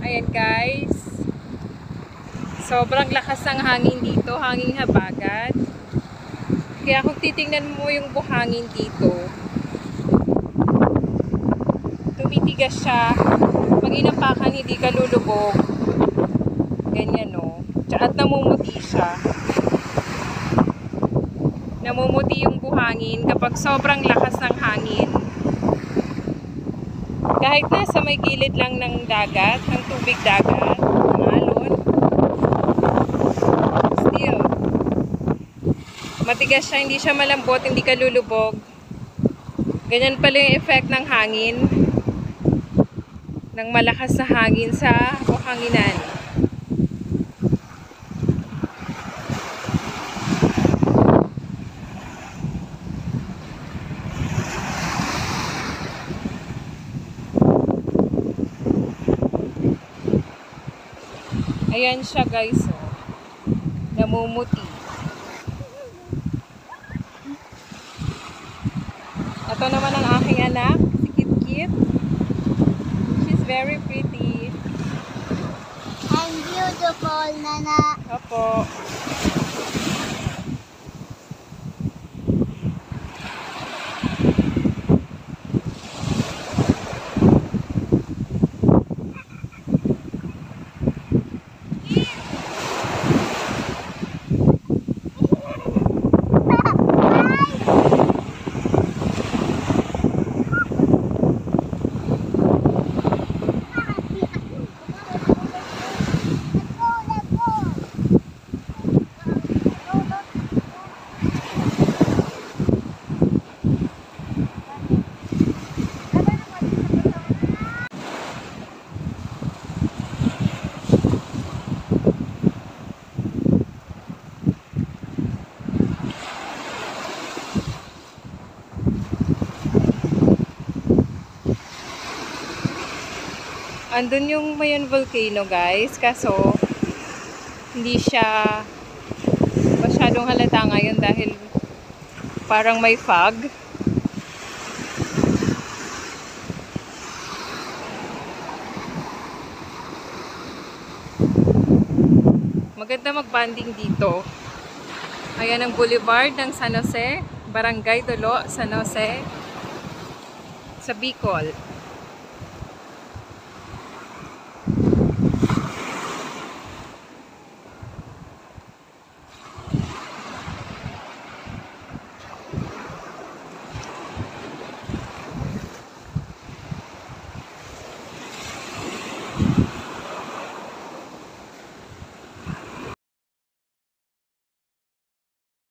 Ayan guys, sobrang lakas ng hangin dito, hangin habagat. Kaya kung titingnan mo yung buhangin dito, tumitigas siya. Pag inapakan, hindi ka lulubog. Ganyan no. At namumuti siya. Namumuti yung buhangin kapag sobrang lakas ng hangin. Kahit nasa may gilid lang ng dagat, ng tubig dagat, ng alon, still, matigas siya, hindi siya malambot, hindi ka lulubog. Ganyan pala yung effect ng hangin, ng malakas na hangin sa buhanginan. Ayan siya guys, oh. Namumuti. Ito naman ang aking anak, si Kit Kit. She's very pretty. I'm beautiful, Nana. Opo. Andun yung Mayon Volcano guys, kaso hindi siya masyadong halata ngayon dahil parang may fog. Maganda mag-banding dito. Ayan ang boulevard ng San Jose, Barangay Dolo, San Jose, sa Bicol.